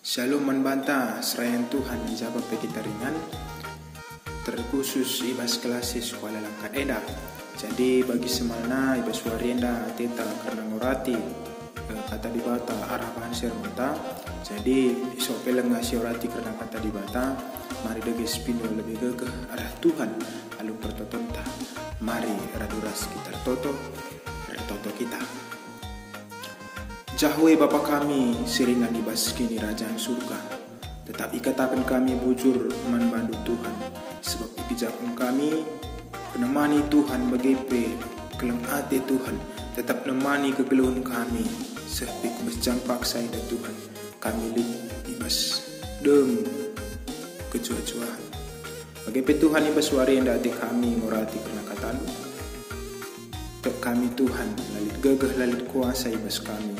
Shalom manbanta serayan Tuhan ijaba kita ringan terkhusus ibas kelasis kuala langkat eda. Jadi bagi semalna ibas warienda teta karena ngurati kata dibata arah bahan sermata. Jadi isok peleng ngasih orati karena kata dibata. Mari deges pindu lebih gegeh arah Tuhan alung pertotonta. Mari raduras kita toto kita. Jahwe Bapa kami seringan ibas kini rajaan surga, tetap ikatakan kami bujur manbandu Tuhan, sebab ipijakun kami penemani Tuhan bagepe keleng ate Tuhan, tetap nemani kegeluhan kami sepi kubes jampak saida Tuhan, kami ibas dem kejua-juaan. Bagepe Tuhan ibas warienda ate kami ngurati karena katalu, tetap kami Tuhan lalit gagah lalit kuasa ibas kami.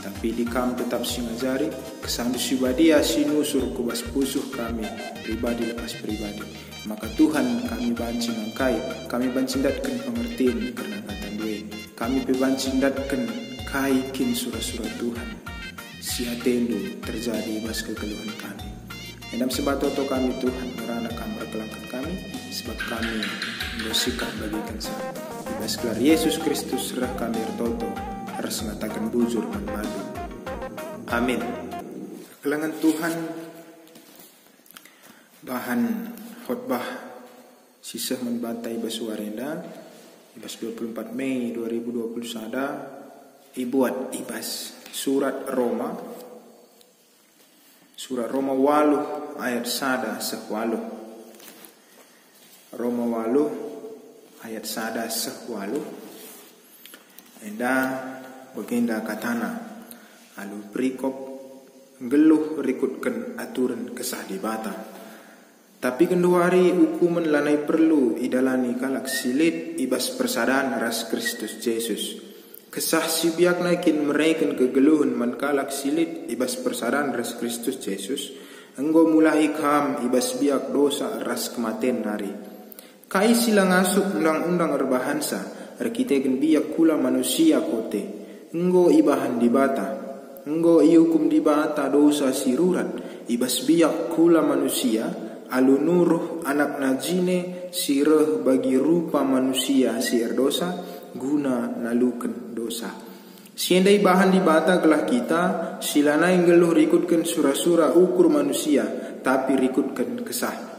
Tapi di kami tetap singajari kesandu sibadia sinusur kubas pusuh kami pribadi lepas pribadi. Maka Tuhan kami bancing angkai, kami bancindatkan pengertian karena kata duwe. Kami bebancindatkan kaikin surah-surah Tuhan. Siatendu terjadi ibas kekeluhan kami. Dalam sebatoto kami Tuhan merana kami kelangkan kami, sebab kami bersikap bagikan sah. Ibas gelar Yesus Kristus serah kami ertoto. Harus mengatakan bujur manmadu. Amin. Kelangan Tuhan bahan khotbah sisa menbantai ibas warenda ibas 24 Mei 2020 sada ibuat ibas surat Roma 8 ayat sada sehwaluh. Roma 8 ayat sada sehwaluh. Enda bagenda katana alu perikop geluh rikutkan aturan kesah di bata. Tapi kenduari hukuman lanai perlu idalani kalak silit ibas persadaan ras Kristus Yesus. Kesah sibiak naikin mereken kegeluhan man kalak silit ibas persadaan ras Kristus Yesus. Enggo mulai kam ibas biak dosa ras kematian nari. Kai silang asuk undang-undang erbahansa. Kita biak kula manusia kote. Enggo ibahan di bata. Enggo iukum di bata dosa sirurat. Ibas biak kula manusia. Alu nuruh anak najine sireh bagi rupa manusia sier dosa. Guna naluken dosa. Siendai bahan di bata gelah kita. Silanai geluh rikutkan surah-surah ukur manusia. Tapi rikutkan kesah.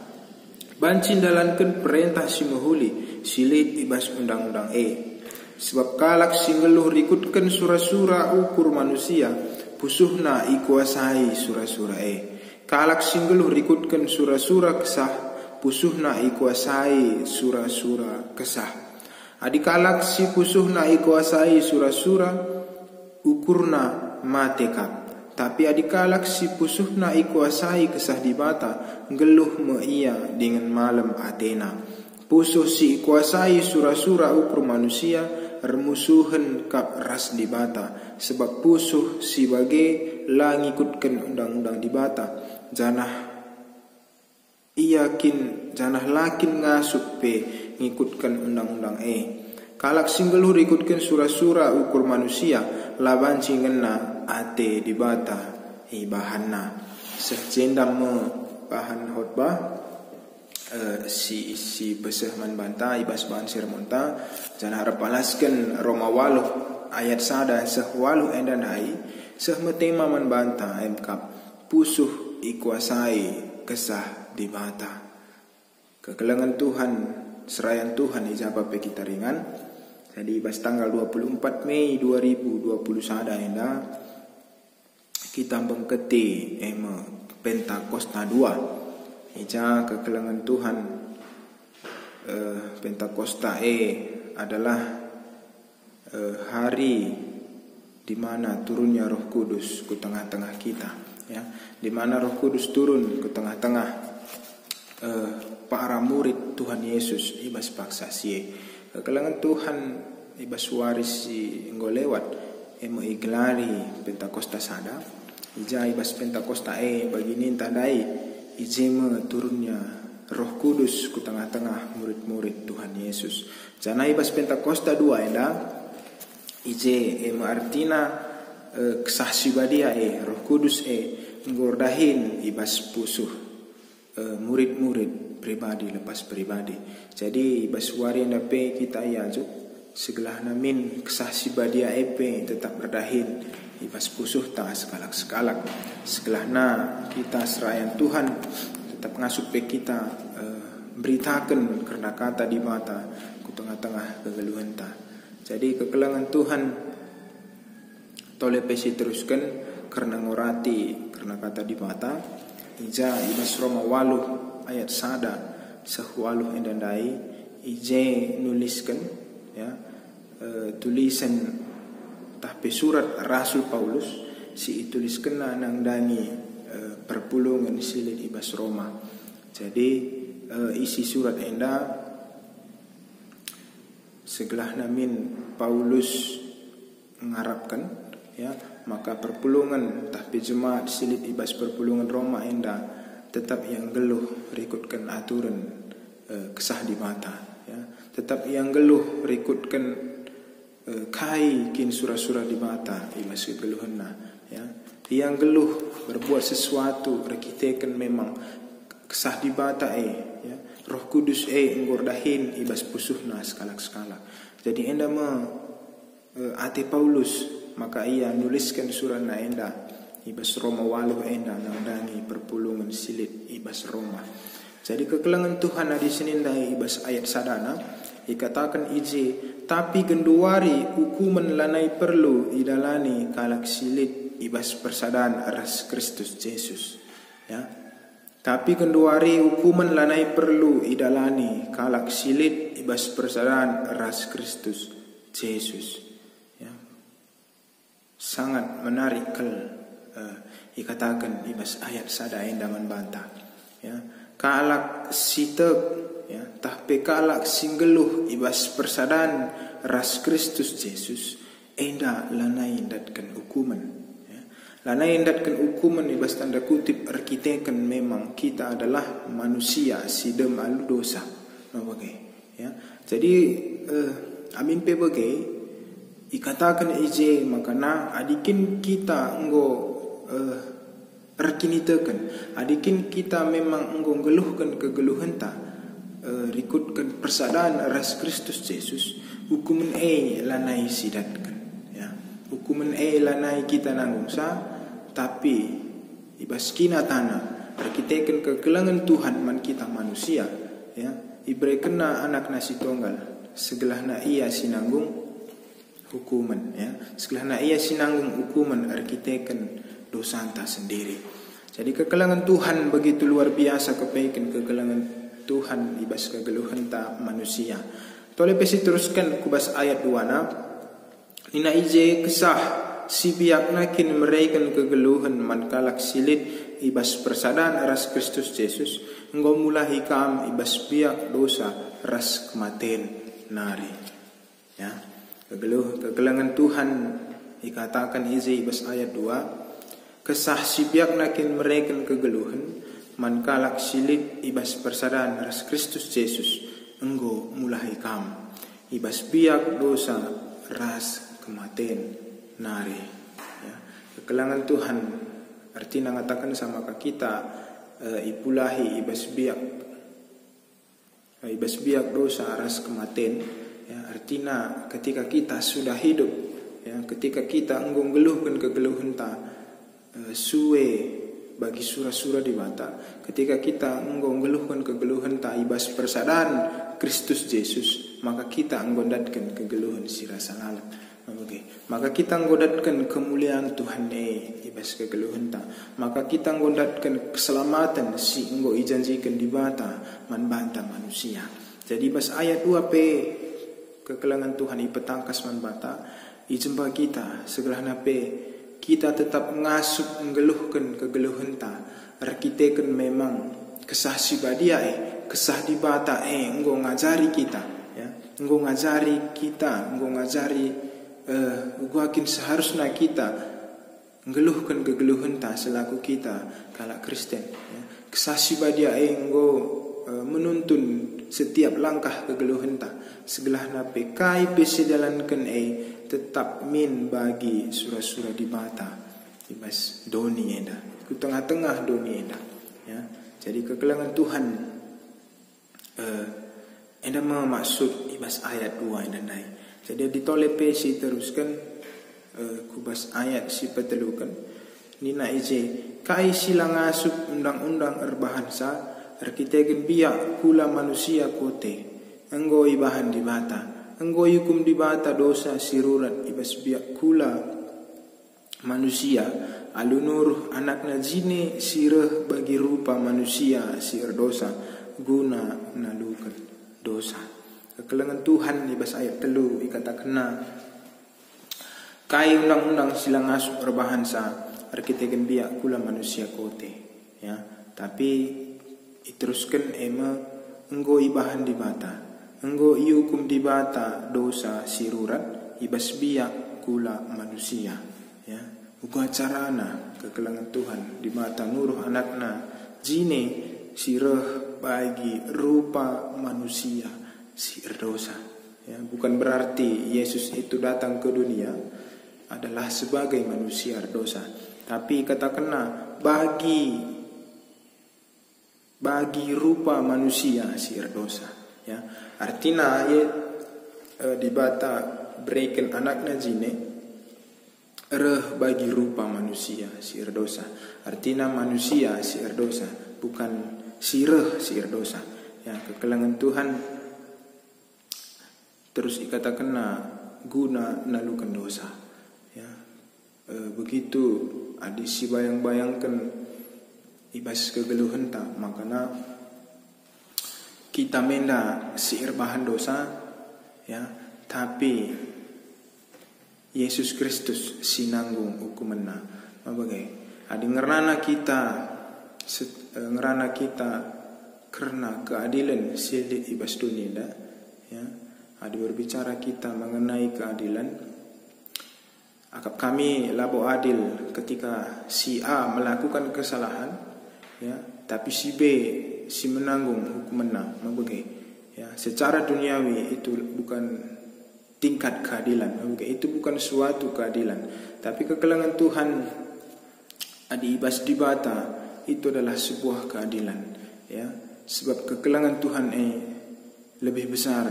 Bancin dalankan perintah si mahuli silit ibas undang-undang sebab kalak singeluh rikutkan surah-surah ukur manusia pusuhna ikuasai surah-surah kalak singeluh rikutkan surah-surah kesah pusuhna ikuasai surah-surah kesah adik kalak si pusuhna ikuasai surah-surah ukurna mateka. Tapi adikalak si pusuhna ikuasai kesah di bata geluh meia dengan malam Athena. Pusuh si ikuasai surah-surah ukur manusia remusuhan kap ras di bata. Sebab pusuh si bagai la ngikutkan undang-undang di bata. Janah lakin ngasup pe ngikutkan undang-undang kalak singgeluh ikutkan surah-surah ukur manusia laban cingena ate di bata bahanna sejendam bahan khotbah si beseh manbanta ibas bahan sermonta jangan harap balaskan Roma 8 ayat sada sehwaluh endanai sehmetema manbanta emkap pusuh ikuasai kesah di bata kekelengan Tuhan serayan Tuhan ijabah pe kita ringan. Jadi pas tanggal 24 Mei 2020 sada enda kita bengketi Pentakosta 2. Ija kekelangan Tuhan Pentakosta adalah hari di mana turunnya Roh Kudus ke tengah-tengah kita ya. Di mana Roh Kudus turun ke tengah-tengah para murid Tuhan Yesus ibas paksa sie. Kekelangan Tuhan ibas waris si enggo lewat iglari Pentakosta sada ija ibas Pentakosta bagi ni tandai ijema turunnya Roh Kudus ke tengah-tengah murid-murid Tuhan Yesus. Jana ibas Pentakosta 2 enda ije artina kesah sibadia Roh Kudus ngordahin ibas pusuh murid-murid pribadi lepas pribadi. Jadi ibas wari nape kita yajuk segelah namin kesah sibadia tetap berdahin ibas pusuh ta sekalak-sekalak. Segelah na kita serayan Tuhan tetap ngasup pe kita beritakan karena kata di mata ku tengah-tengah kegeluhan ta. Jadi kekelangan Tuhan tole pesi teruskan karena ngorati karena kata di mata ija ibas Roma 8 ayat sada sehualuh endandai ije nuliskan ya tulisan tahpe surat Rasul Paulus si tuliskan nang dangi perpulungan silit ibas Roma. Jadi isi surat enda segelah namin Paulus mengharapkan ya maka perpulungan tahpi jemaat silit ibas perpulungan Roma enda tetap yang geluh rikutkan aturan kesah di mata ya, tetap yang geluh rikutkan kai kin surah-surah di mata ibas kegeluhanna ya, yang geluh berbuat sesuatu rekitekan memang kesah di bata ya, Roh Kudus ngordahin ibas pusuhna sekala-sekala. Jadi enda ate Paulus maka ia nuliskan surah na enda ibas Roma 8 enda nangdangi perpulungan silit ibas Roma. Jadi kekelangan Tuhan di sini ndai ibas ayat sadana dikatakan ije tapi genduari hukuman lanai perlu idalani kalak silit ibas persadaan ras Kristus Yesus ya. Tapi kenduari hukuman lanai perlu idalani kalak silit ibas persadaan ras Kristus Yesus ya. Sangat menarik dikatakan ibas ayat sada endaman bantah ya. Kalak sitek ya, tahpe kalak singgeluh ibas persadaan ras Kristus Yesus enda lanai datkan hukuman. Lanai indatkan hukuman ibas tanda kutip arkitekan memang kita adalah manusia sidem alu dosa. Ya. Jadi amin pe bagai ikatakan ije makana adikin kita enggo arkinitekan adikin kita memang enggo geluhkan kegeluhan ta rikutkan persadaan ras Kristus Yesus hukuman lanai sidatkan ya. Hukuman lanai kita nanggung sa tapi ibas kina tanah arkitekan kekelangan Tuhan man kita manusia ya ibre kena anak nasi tunggal segelah na ia sinanggung hukuman ya segelah na ia sinanggung hukuman arkitekan dosa anta sendiri. Jadi kekelangan Tuhan begitu luar biasa kebaikan kekelangan Tuhan ibas kegeluhan ta manusia. Tole pesi teruskan kubas ayat 2 na nina ije kesah si biak nakin meraikan kegeluhan man kalak silit ibas persadaan ras Kristus Yesus engkau mulahi kam ibas biak dosa ras kematian nari ya. Kegelangan Tuhan dikatakan izi ibas ayat 2 kesah si biak nakin meraikan kegeluhan man kalak silit ibas persadaan ras Kristus Yesus engkau mulahi kam ibas biak dosa ras kematian nari ya. Kekelangan Tuhan artinya ngatakan sama kita ipulahi ibas biak dosa aras kematian ya. Artinya ketika kita sudah hidup ya, ketika kita enggung geluhkan kegeluhan ta suwe bagi surah-surah di mata, ketika kita enggung geluhkan kegeluhan ta ibas persadaan Kristus Yesus maka kita enggondatkan kegeluhan sirasa lalap. Okay. Maka kita nggodatkan kemuliaan Tuhan ibas kegeluhan ta. Maka kita nggodatkan keselamatan si enggo ijanjikan di bata man banta manusia. Jadi bas ayat 2p kekelangan Tuhan ipetangkas man bata ijemba kita segelah nape kita tetap ngasup nggeluhkan kegeluhan ta arkitekan memang kesah sibadia kesah di bata enggo ngajari kita ya. Enggo ngajari kita enggo ngajari guakin seharusnya kita ngeluhkan kegeluhan ta selaku kita kalak Kristen ya. Kesah sibadia enggo menuntun setiap langkah kegeluhan ta segelah nape kai pesidalankan tetap min bagi surah-surah di bata ibas doni enda ku tengah-tengah doni enda ya. Jadi kekelangan Tuhan enda maksud ibas ayat 2 enda nai. Jadi ditolepe si teruskan kubas ayat si petelukan nina ije kai silang asup undang-undang erbahasa arkiteken biak kula manusia kote enggo ibahan di bata enggo hukum di bata dosa sirurat ibas biak kula manusia alunur anakna jine sireh bagi rupa manusia sir dosa guna nalukan dosa. Kekelangan Tuhan ibas ayat telu ikata kena kai undang-undang silang asup erbahasa arkiteken biak kula manusia kote ya. Tapi iteruskan enggo ibahan di bata enggo iukum di bata dosa sirurat ibas biak kula manusia ya. Buka carana kekelangan Tuhan di mata nuruh anakna jine sireh bagi rupa manusia sir dosa ya. Bukan berarti Yesus itu datang ke dunia adalah sebagai manusia dosa, tapi kata kena bagi rupa manusia sir dosa ya. Artinya di bata berikan anakna jine reh bagi rupa manusia sir dosa. Artinya manusia sir dosa, bukan sireh sir dosa ya. Kekelangan Tuhan terus ikata kena guna nalukan dosa ya. Begitu adisi bayang-bayangkan ibas kegeluhan ta makana kita menda siir bahan dosa ya, tapi Yesus Kristus sinanggung hukumenna mabagai adi ngerana kita karena keadilan silik ibas dunia ya. Adi berbicara kita mengenai keadilan akap kami labo adil ketika si A melakukan kesalahan ya, tapi si B si menanggung hukumenna mabagai ya. Secara duniawi itu bukan tingkat keadilan mabagai, itu bukan suatu keadilan, tapi kekelangan Tuhan adi ibas di bata itu adalah sebuah keadilan ya. Sebab kekelangan Tuhan lebih besar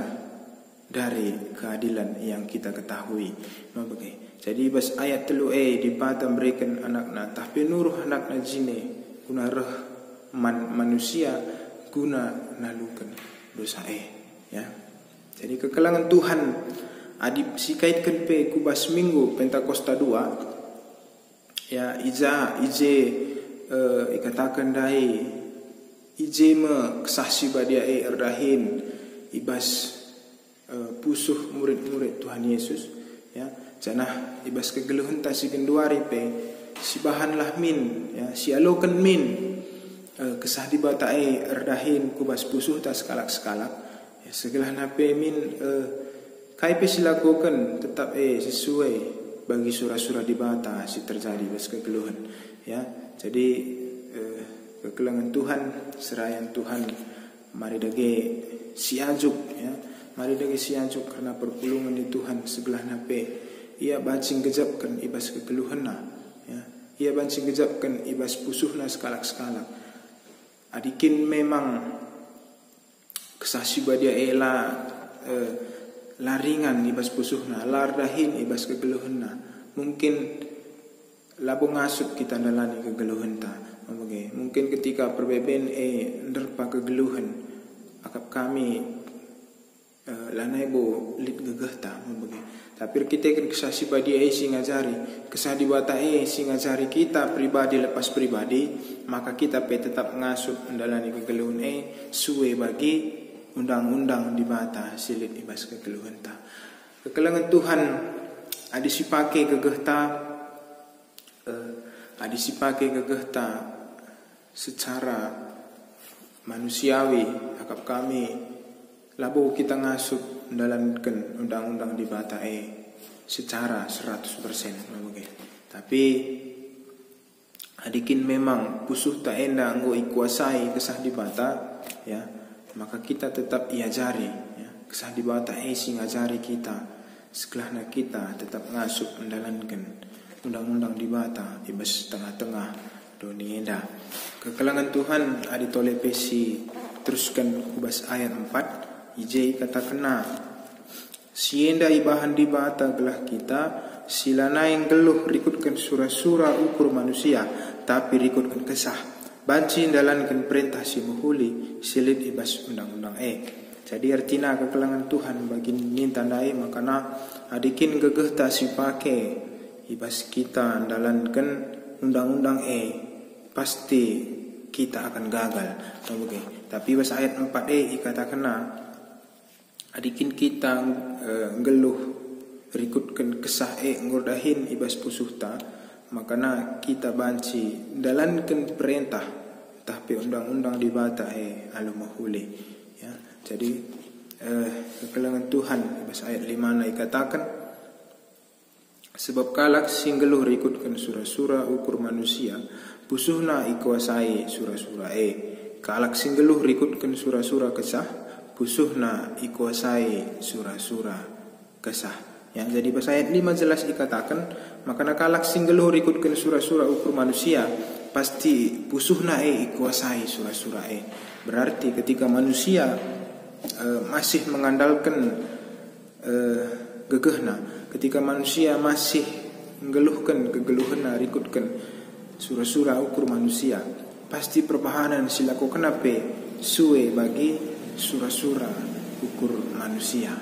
dari keadilan yang kita ketahui mabagai. Jadi bas ayat telu di bata berikan anakna tapi nuruh anakna jine guna reh manusia guna nalukan dosa ya. Jadi kekelangan Tuhan adi sikaitkan pe kubas minggu Pentakosta 2 ya. Ije ikatakan dai ije me kesaksi badia erdahin ibas pusuh murid-murid Tuhan Yesus ya. Janah ibas kegeluhan ta si genduari pe si bahanlah min ya, si alokan min kesah di bata erdahin kubas pusuh ta sekalak-sekalak ya. Segelah nape min kai pe silakukan tetap sesuai bagi surah-surah di bata si terjadi ibas kegeluhan ya. Jadi kekelangan Tuhan serayan Tuhan mari dage si ajuk ya. Mari dagi sianjuk karena perpulungan di Tuhan sebelah nape ia bancing gejapkan ibas kegeluhanna ya. Ia bancing gejapkan ibas pusuhna sekalak-sekalak adikin memang kesasi badia laringan ibas pusuhna lardahin ibas kegeluhanna mungkin labo ngasut kita dalani kegeluhan ta mungkin ketika perbeben nerpa kegeluhan akap kami lanai bo lit gegah ta tapi kita kan kesasi badi singajari kesah di bata singajari kita pribadi lepas pribadi maka kita tetap ngasup mendalani kegeluhan suwe bagi undang-undang di bata silit ibas kegeluhan ta. Kekelangan Tuhan adisipake gegah ta secara manusiawi akap kami labo kita ngasup menjalankan undang-undang di bata secara 100% okay. Tapi adikin memang pusuh tak enda nggo ikuasai kesah di bata ya. maka kita tetap iajari ya. Kesah di bata sing ngajari kita sekelahna kita tetap ngasup mendalankan undang-undang di bata ibas tengah-tengah dunia enda. Kekelangan Tuhan adi tole pesi teruskan kubas ayat 4 ijai kata kena sienda ibahan di bata gelah kita silana yang geluh rikutkan surah-surah ukur manusia tapi rikutkan kesah banci dalankan perintah si muhuli silit ibas undang-undang jadi artinya kekelangan Tuhan bagi minta dai makana adikin gegeh tak si pake ibas kita dalankan undang-undang pasti kita akan gagal. Tapi bahasa ayat 4 ikatakanna adikin kita geluh rikutkan kesah ngordahin ibas pusuhta makana kita banci dalankan perintah tapi undang-undang di bata alu mahuli ya. Jadi kekelangan Tuhan bahasa ayat 5 ikatakan sebab kalak singgeluh rikutkan surah-surah ukur manusia pusuhna ikuasai surah-surah kalak singgeluh rikutkan surah-surah kesah pusuhna ikuasai surah-surah kesah ya. Jadi bahasa ayat 5 jelas dikatakan makana kalak singgeluh rikutkan surah-surah ukur manusia pasti pusuhna ikuasai surah-surah berarti ketika manusia masih mengandalkan gegehna, ketika manusia masih menggeluhkan kegeluhna rikutkan surah-surah ukur manusia pasti perbahanan silaku kenape suwe bagi surah-surah ukur manusia.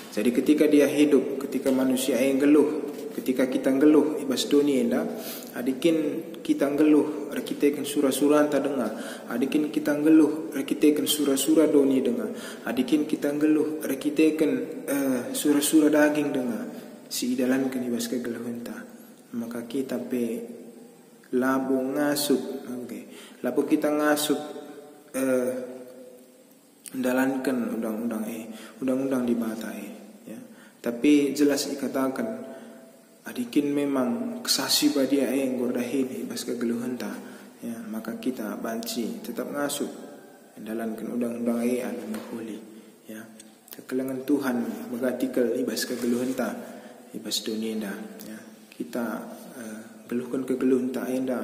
Jadi ketika dia hidup, ketika manusia yang geluh, ketika kita geluh ibas dunia enda adikin kita geluh rekitekan surah-surah anta dengar adikin kita geluh rekitekan surah-surah dunia dengar adikin kita geluh rekitekan surah-surah daging dengar si idalankan ibas kegeluhan ta maka kita pe labo ngasup labo kita ngasup mendalankan undang-undang di bata ya. Tapi jelas dikatakan adikin memang kesasi badia yang gordahin ibas kegeluhan ta ya maka kita banci tetap ngasup mendalankan undang-undang anu mahuli ya. Kekelangan Tuhan mengatikal ibas kegeluhan ta ibas dunia enda ya. Kita geluhkan kegeluhan ta enda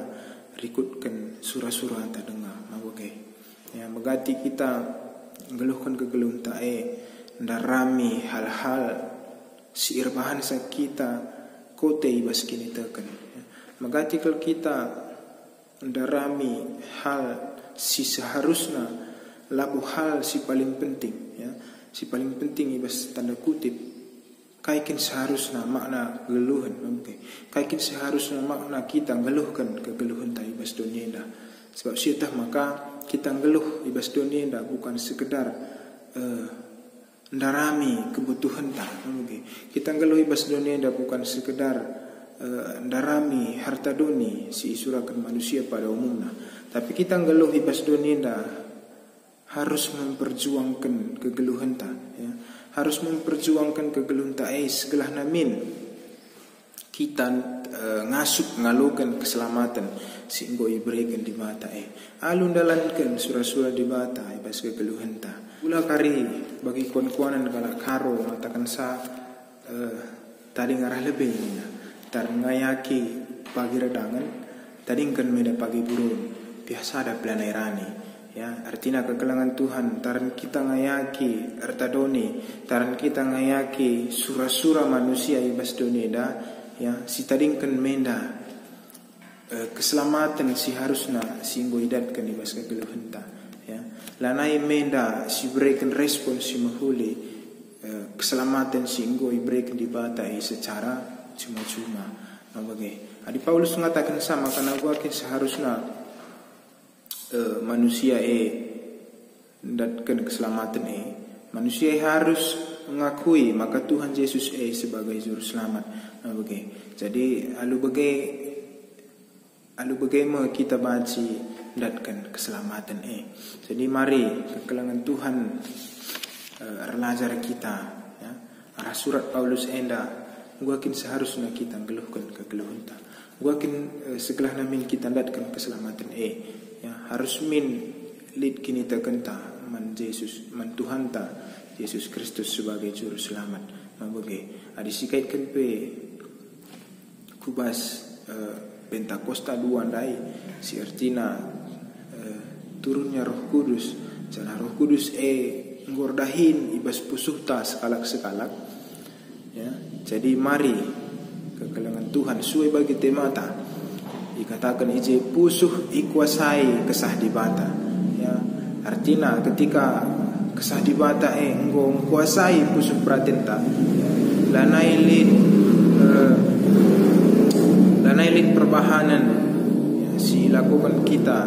rikutkan surah-surah anta dengar ya megati kita geluhkan kegeluhan ta ndarami hal-hal si irbahan sa kita kote ibas kini tekan ya. Megati kalau kita ndarami hal si seharusnya labu hal si paling penting ya si paling penting ibas tanda kutip kaikin seharusnya makna geluhan kaikin seharusnya makna kita geluhkan kegeluhan ta ibas dunia dah sebab syitah maka kita geluh ibas dunia dah bukan sekedar ndarami kebutuhan ta kita geluh ibas dunia dah bukan sekedar ndarami harta doni si isurakan manusia pada umumnya tapi kita geluh ibas dunia dah harus memperjuangkan kegeluhan ta ya harus memperjuangkan kegeluhan ta segelah namin kita ngasup ngalukan keselamatan sehingga ibrekan di mata alun dalankan surah-surah di bata ibas kegeluhan ta pula kari bagi kuan-kuanan kalak karo matakan sa tadi ngarah lebih tar ngayaki pagi redangan tadi kan meda pagi burun biasa ada planairani ya artinya kekelangan Tuhan taran kita ngayaki artadoni taran kita ngayaki surah-surah manusia ibas doneda ya si tadingkan menda keselamatan si harusna singgo idatkan ibas kegeluhan ta ya lanai menda si berikan respon si mahuli keselamatan singgo iberikan di bata secara cuma-cuma Adi Paulus mengatakan sama karena gua seharusnya manusia datkan keselamatan manusia harus mengakui maka Tuhan Yesus sebagai juru selamat. Jadi alu bagaimana kita banci datkan keselamatan Jadi mari kekelangan Tuhan relajar kita ya. Arah surat Paulus enda guakin seharusnya kita geluhkan kegeluhan ta. Guakin segelah namin kita datkan keselamatan ya harus min lid kini terkenta man Tuhan ta Yesus Kristus sebagai juru selamat. Mabage adisikaitkan pe kubas Pentakosta 2 dai si artina turunnya Roh Kudus. Jana Roh Kudus ngordahin ibas pusuhta sekalak-sekalak ya. Jadi mari kekelangan Tuhan suai bagi temata dikatakan ije pusuh ikuasai kesah dibata ya. Artinya ketika kesah dibata enggo kuasai pusuh pratenta lanailit perbahanan ya, si lakukan kita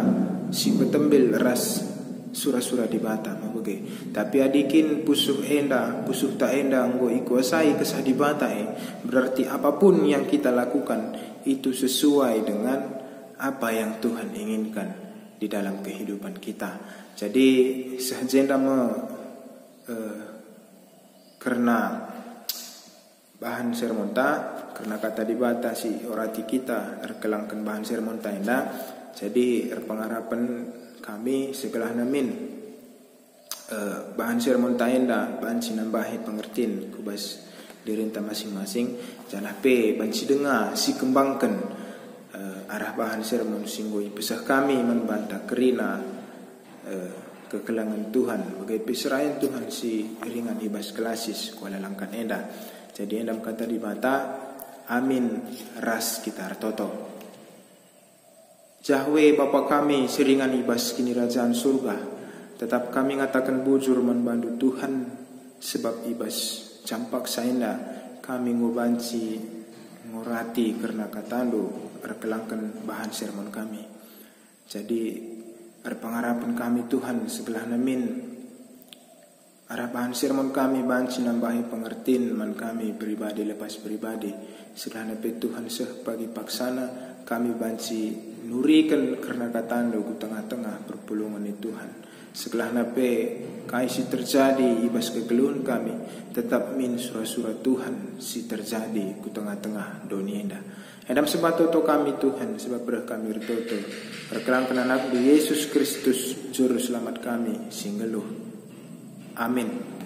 si betembil ras surah-surah di bata mabage. Tapi adikin pusuh tak enda enggo ikuasai kesah di bata berarti apapun yang kita lakukan itu sesuai dengan apa yang Tuhan inginkan di dalam kehidupan kita. Jadi sehajenda karena bahan sermon ta, karena kata di bata si orati kita erkelangkan bahan sermon ta enda. Jadi pengarapan kami segala namin bahan sermon taenda bahan sinambahi pengertian kubas dirinta masing-masing janah pe banci dengar si kembangkan arah bahan sermon singgoi pesah kami membantah kerina kekelangan Tuhan bagai peserayan Tuhan si ringan ibas kelasis kuala langkan enda. Jadi endam kata di mata amin ras kita artoto. Jahwe Bapa kami seringan ibas kini kerajaan surga. Tetap kami ngatakan bujur membantu Tuhan sebab ibas campak saenda kami ngubanci ngurati karena katando perkelangkan bahan sermon kami. Jadi pengarapan kami Tuhan segala namin arah bahan sermon kami banci nambahi pengertian man kami pribadi lepas pribadi segala nape Tuhan seh bagi paksana kami banci nurikan karena katanda ku tengah-tengah perpulungan Tuhan. Segala nape kai si terjadi ibas kegeluhan kami tetap min surah-surah Tuhan si terjadi ku tengah-tengah dunia indah. Edam sebatoto kami Tuhan sebab berah kami retoto. Perkelangkan anak Yesus Kristus juru selamat kami singgeluh. Amin.